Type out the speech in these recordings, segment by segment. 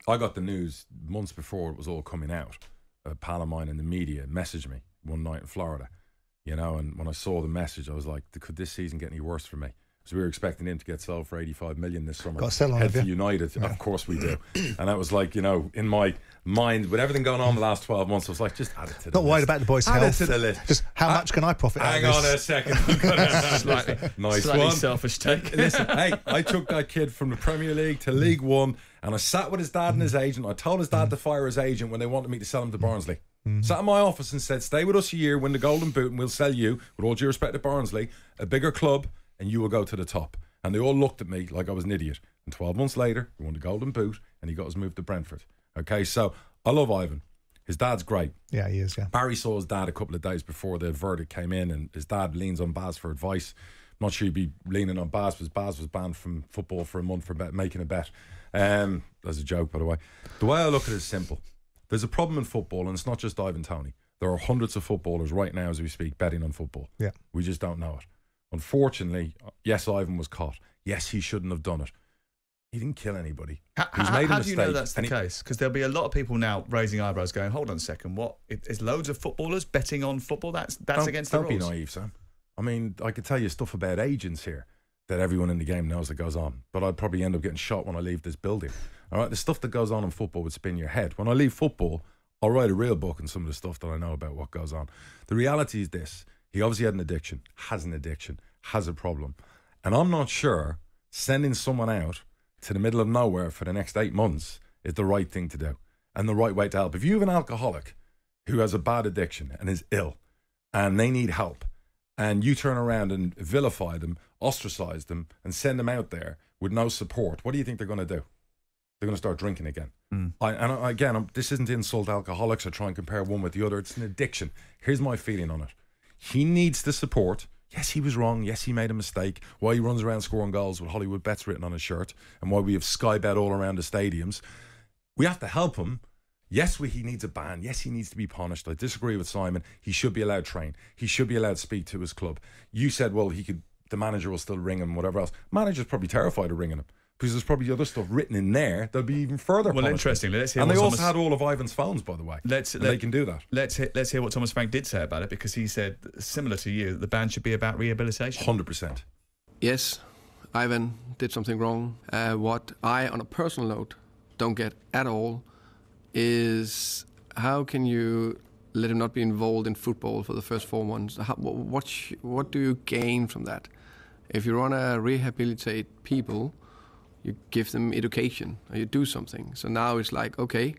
I got the news months before it was all coming out. A pal of mine in the media messaged me one night in Florida, you know, and when I saw the message, I was like, could this season get any worse for me? Because we were expecting him to get sold for 85 million this summer. Got to sell on Head it, for United. Yeah. Of course we do. And that was like, you know, in my mind, with everything going on the last 12 months, I was like, just add it to the list. Not worried about the boys' health. Add it to the list. Just how much can I profit out of this? Hang on a second. Slightly one. Selfish take. Listen, hey, I took that kid from the Premier League to League One, and I sat with his dad and his agent. I told his dad to fire his agent when they wanted me to sell him to Barnsley. Sat in my office and said, stay with us a year, win the Golden Boot, and we'll sell you, with all due respect to Barnsley, a bigger club, and you will go to the top. And they all looked at me like I was an idiot. And 12 months later, he won the Golden Boot, and he got us moved to Brentford. Okay, so I love Ivan. His dad's great. Yeah, he is, yeah. Barry saw his dad a couple of days before the verdict came in, and his dad leans on Baz for advice. I'm not sure he'd be leaning on Baz, because Baz was banned from football for a month for making a bet. That's a joke, by the way. The way I look at it is simple. There's a problem in football, and it's not just Ivan Toney. There are hundreds of footballers right now as we speak betting on football. Yeah. We just don't know it. Unfortunately, yes, Ivan was caught. Yes, he shouldn't have done it. He didn't kill anybody. How do you know that's the case? Because there'll be a lot of people now raising eyebrows going, hold on a second, what? Is loads of footballers betting on football? That's against the rules. Don't be naive, Sam. I mean, I could tell you stuff about agents here that everyone in the game knows that goes on, but I'd probably end up getting shot when I leave this building. All right, the stuff that goes on in football would spin your head. When I leave football, I'll write a real book on some of the stuff that I know about what goes on. The reality is this. He obviously had an addiction, has a problem. And I'm not sure sending someone out to the middle of nowhere for the next 8 months is the right thing to do and the right way to help. If you have an alcoholic who has a bad addiction and is ill and they need help, and you turn around and vilify them, ostracize them, and send them out there with no support, what do you think they're going to do? They're going to start drinking again. This isn't to insult alcoholics or try and compare one with the other. It's an addiction. Here's my feeling on it. He needs the support. Yes, he was wrong. Yes, he made a mistake. Why he runs around scoring goals with Hollywood Bets written on his shirt, and why we have Sky Bet all around the stadiums. We have to help him. Yes, he needs a ban. Yes, he needs to be punished. I disagree with Simon. He should be allowed to train. He should be allowed to speak to his club. You said, well, the manager will still ring him, whatever else. Manager's probably terrified of ringing him, because there's probably other stuff written in there that'll be even further punishment. Well, interestingly, let's hear. And they also had all of Ivan's phones, by the way. They can do that. Let's hear what Thomas Frank did say about it, because he said, similar to you, the ban should be about rehabilitation. 100%. Yes, Ivan did something wrong. What I, on a personal note, don't get at all is how can you let him not be involved in football for the first 4 months? What do you gain from that? If you want to rehabilitate people, you give them education or you do something. So now it's like, okay,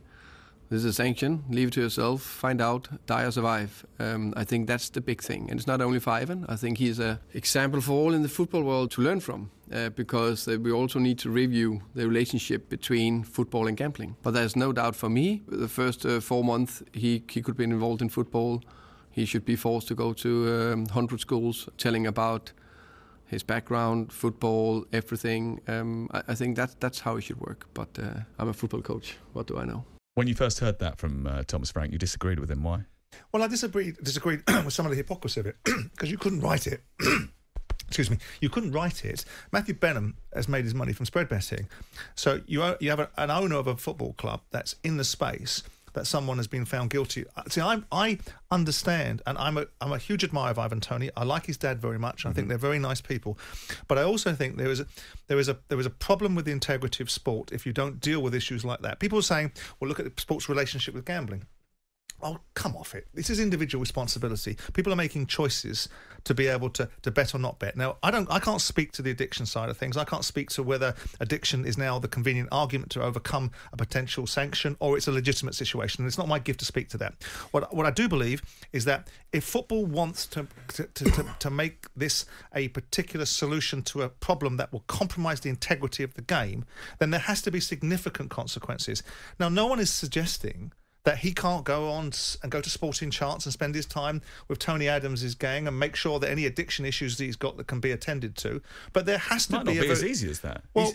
this is a sanction, leave it to yourself, find out, die or survive. I think that's the big thing. And it's not only for Ivan. I think he's an example for all in the football world to learn from, because we also need to review the relationship between football and gambling. But there's no doubt for me, the first 4 months he could be involved in football. He should be forced to go to 100 schools telling about his background, football, everything. I think that's how it should work. But I'm a football coach. What do I know? When you first heard that from Thomas Frank, you disagreed with him. Why? Well, I disagreed with some of the hypocrisy of it, because you couldn't write it. Excuse me. You couldn't write it. Matthew Benham has made his money from spread betting. So you have an owner of a football club that's in the space that someone has been found guilty. See, I understand, and I'm a huge admirer of Ivan Toney. I like his dad very much. I think they're very nice people, but I also think there is a problem with the integrity of sport if you don't deal with issues like that. People are saying, well, look at the sport's relationship with gambling. Oh, come off it. This is individual responsibility. People are making choices to be able to bet or not bet. Now, I can't speak to the addiction side of things. I can't speak to whether addiction is now the convenient argument to overcome a potential sanction or it's a legitimate situation. It's not my gift to speak to that. What I do believe is that if football wants to make this a particular solution to a problem that will compromise the integrity of the game, then there has to be significant consequences. Now, no one is suggesting that he can't go on and go to sporting charts and spend his time with Tony Adams' gang and make sure that any addiction issues that he's got that can be attended to. But there has to be... Might not be as easy as that. Well,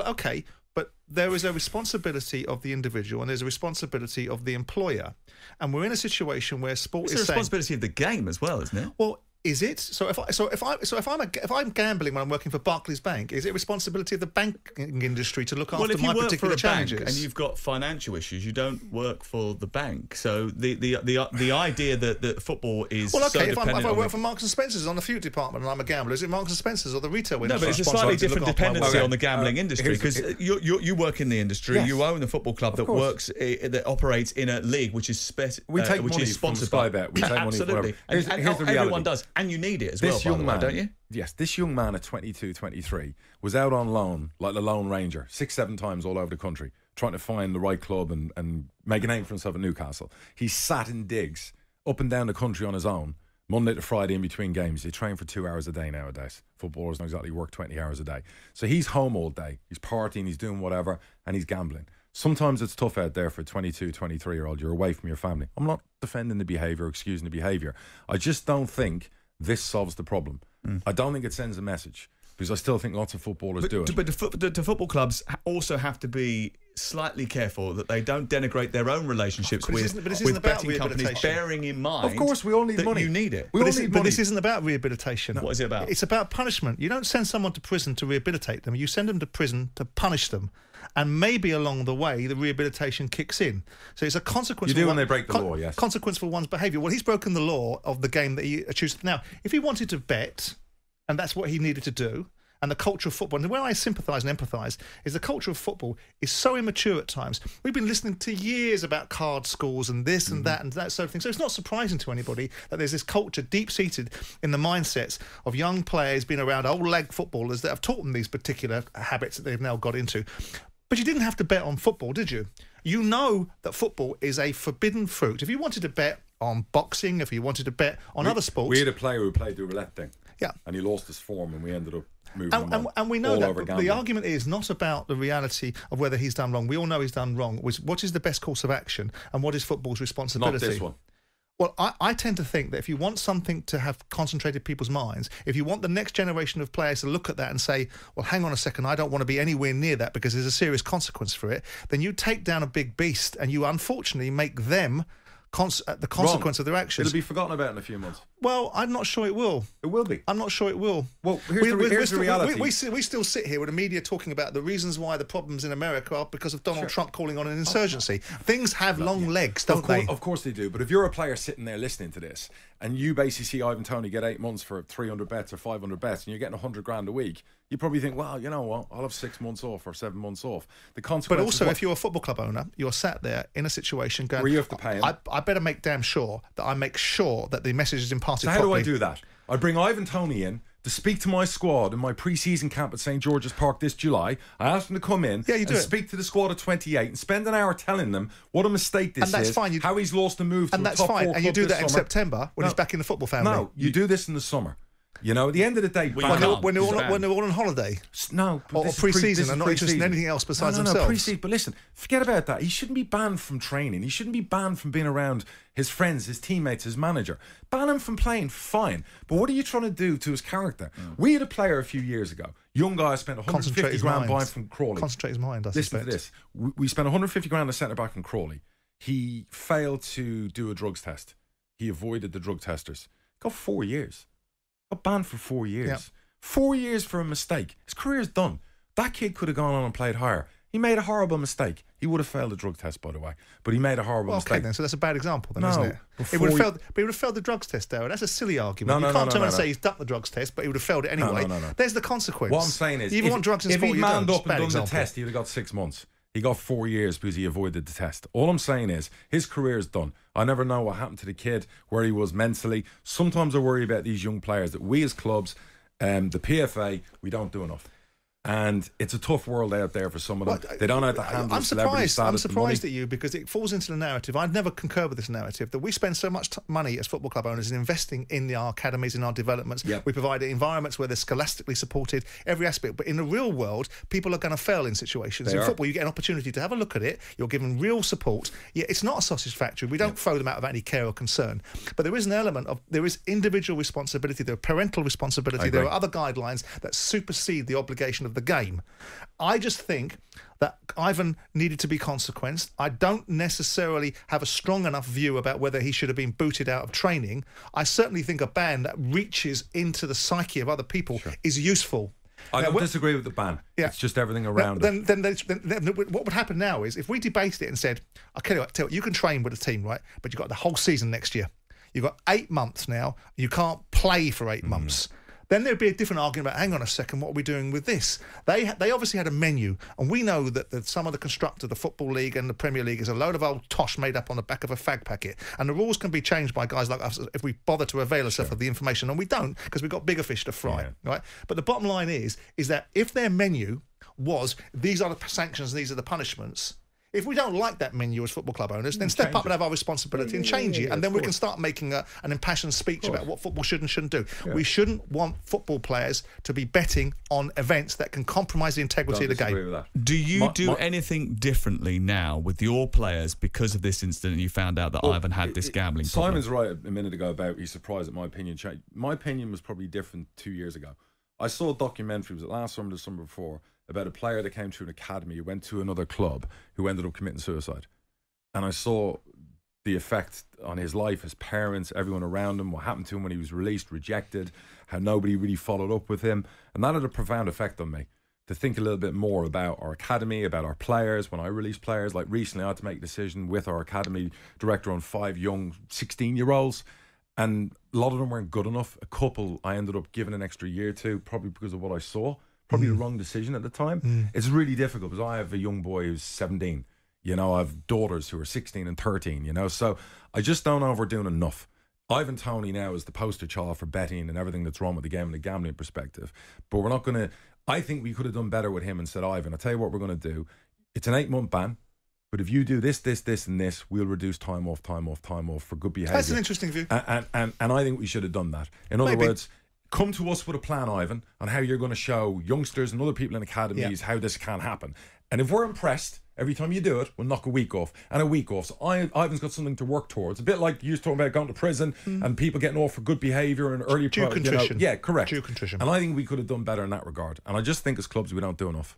okay, but there is a responsibility of the individual and there's a responsibility of the employer. And we're in a situation where sport is saying... It's a responsibility of the game as well, isn't it? Well, Is it? So if I'm gambling when I'm working for Barclays Bank, is it responsibility of the banking industry to look after my particular challenges? Bank and you've got financial issues, you don't work for the bank. So the idea that football is well, okay. so If I work for Marks and Spencer's on the food department and I'm a gambler, is it Marks and Spencer's or the retail industry? No, but it's a slightly different dependency on the gambling industry because you work in the industry, Yes. you own a football club that works that operates in a league which is sponsored Sky Bet. We take money from absolutely, here's and the not reality. everyone does, and you need it as well. By the way, don't you? Yes, this young man at 22, 23 was out on loan, like the Lone Ranger, 6-7 times all over the country, trying to find the right club and make a name for himself at Newcastle. He sat in digs up and down the country on his own, Monday to Friday in between games. They train for 2 hours a day nowadays. Footballers don't exactly work 20 hours a day. So he's home all day. He's partying, he's doing whatever, and he's gambling. Sometimes it's tough out there for a 22, 23-year-old. You're away from your family. I'm not defending the behaviour, excusing the behaviour. I just don't think this solves the problem. I don't think it sends a message because I still think lots of footballers do it. But the football clubs also have to be slightly careful that they don't denigrate their own relationships with betting companies, bearing in mind of course, we all need that money. You need it. But this isn't about rehabilitation. What is it about? It's about punishment. You don't send someone to prison to rehabilitate them. You send them to prison to punish them. And maybe along the way, the rehabilitation kicks in. So it's a consequence. You do when they break the law, yes. Consequence for one's behaviour. Well, he's broken the law of the game that he chooses. Now, if he wanted to bet, and that's what he needed to do, and the culture of football, and where I sympathise and empathise, is the culture of football is so immature at times. We've been listening to years about card scores and this and that sort of thing. So it's not surprising to anybody that there's this culture deep-seated in the mindsets of young players being around old leg footballers that have taught them these particular habits that they've now got into. But you didn't have to bet on football, did you? You know that football is a forbidden fruit. If you wanted to bet on boxing, if you wanted to bet on other sports... We had a player who played the roulette thing. Yeah. And he lost his form and we ended up moving him on. And we know that. But gambling. the argument is not about the reality of whether he's done wrong. We all know he's done wrong. What is the best course of action and what is football's responsibility? Not this one. Well, I tend to think that if you want something to have concentrated people's minds, if you want the next generation of players to look at that and say, well, hang on a second, I don't want to be anywhere near that because there's a serious consequence for it, then you take down a big beast and you unfortunately make them the consequence of their actions. It'll be forgotten about in a few months. Well, I'm not sure it will. It will be. I'm not sure it will. Well, here's the reality. We still sit here with the media talking about the reasons why the problems in America are because of Donald Trump calling on an insurgency. Things have long legs, don't they? Of course they do. But if you're a player sitting there listening to this and you basically see Ivan Toney get 8 months for 300 bets or 500 bets and you're getting 100 grand a week, you probably think, well, you know what, I'll have 6 months off or 7 months off. The consequence. But also, if you're a football club owner, you're sat there in a situation going, where you have to pay him. I better make damn sure that I make sure that the message is imparted properly. So how do I do that? I bring Ivan Toney in to speak to my squad in my pre-season camp at St George's Park this July. I asked him to come in and speak to the squad of 28 and spend an hour telling them what a mistake this is, fine. How he's lost a move to a top 4 club. And you do that in summer. September when he's back in the football family. No, you do this in the summer. You know, at the end of the day, when they're all on holiday, or pre-season and not interested in anything else besides themselves. Pre-season. But listen, forget about that. He shouldn't be banned from training. He shouldn't be banned from being around his friends, his teammates, his manager. Ban him from playing, fine. But what are you trying to do to his character? We had a player a few years ago, young guy, spent 150 grand buying from Crawley. Concentrate his mind. Listen to this. We spent 150 grand on a centre back from Crawley. He failed to do a drugs test. He avoided the drug testers. Got 4 years. Got banned for 4 years. Yep. 4 years for a mistake. His career's done. That kid could have gone on and played higher. He made a horrible mistake. He would have failed the drug test, by the way. But he made a horrible mistake. Okay, then, so that's a bad example, then, isn't it? He would have failed the drugs test, Darragh. That's a silly argument. You can't turn and say he's ducked the drugs test, but he would have failed it anyway. No. There's the consequence. What I'm saying is, you want drugs in sport, if he you manned don't. up and done the test, he would have got 6 months. He got 4 years because he avoided the test. All I'm saying is, his career is done. I never know what happened to the kid, where he was mentally. Sometimes I worry about these young players, that we as clubs, the PFA, we don't do enough. And it's a tough world out there for some of them. They don't know how to handle celebrity status. I'm surprised at you because it falls into the narrative. I'd never concur with this narrative that we spend so much money as football club owners in investing in our academies, in our developments. Yep. We provide environments where they're scholastically supported, every aspect. But in the real world, people are going to fail in situations. In football, you get an opportunity to have a look at it. You're given real support. Yeah, it's not a sausage factory. We don't throw them out of any care or concern. But there is an element of, there is individual responsibility, there are parental responsibility, there are other guidelines that supersede the obligation of of the game. I just think that Ivan needed to be consequenced. I don't necessarily have a strong enough view about whether he should have been booted out of training. I certainly think a ban that reaches into the psyche of other people is useful. I don't disagree with the ban. Yeah. It's just everything around it. Then what would happen now is if we debated it and said, I'll tell you what, you can train with a team, right? But you've got the whole season next year. You've got 8 months now. You can't play for 8 months. Then there'd be a different argument about, hang on a second, what are we doing with this? They obviously had a menu, and we know that some of the construct of the Football League and the Premier League is a load of old tosh made up on the back of a fag packet. And the rules can be changed by guys like us if we bother to avail ourselves of the information, and we don't, because we've got bigger fish to fry, right? But the bottom line is that if their menu was, these are the sanctions, these are the punishments, if we don't like that menu as football club owners, then step up and have our responsibility and change it. And then we can start making an impassioned speech about what football should and shouldn't do. Yeah. We shouldn't want football players to be betting on events that can compromise the integrity of the game. With that. Do you do anything differently now with your players because of this incident and you found out that Ivan had this gambling problem? Simon's right a minute ago about he's surprised at my opinion change. My opinion was probably different 2 years ago. I saw a documentary, was it last summer or the summer before, about a player that came through an academy who went to another club who ended up committing suicide. And I saw the effect on his life, his parents, everyone around him, what happened to him when he was released, rejected, how nobody really followed up with him. And that had a profound effect on me, to think a little bit more about our academy, about our players. When I release players, like recently I had to make a decision with our academy director on 5 young 16-year-olds. And a lot of them weren't good enough. A couple I ended up giving an extra year to, probably because of what I saw. Probably the wrong decision at the time. It's really difficult because I have a young boy who's 17. You know, I have daughters who are 16 and 13, you know. So I just don't know if we're doing enough. Ivan Toney now is the poster child for betting and everything that's wrong with the game and the gambling perspective. But we're not going to... I think we could have done better with him and said, Ivan, I'll tell you what we're going to do. It's an 8-month ban. But if you do this, this, this, and this, we'll reduce time off for good behaviour. That's an interesting view. And I think we should have done that. In other words... Come to us with a plan, Ivan, on how you're going to show youngsters and other people in academies how this can happen. And if we're impressed, every time you do it, we'll knock a week off. And a week off. So Ivan's got something to work towards. A bit like you were talking about going to prison and people getting off for good behaviour and early... Due contrition. Yeah, correct. Due contrition. And I think we could have done better in that regard. And I just think as clubs we don't do enough.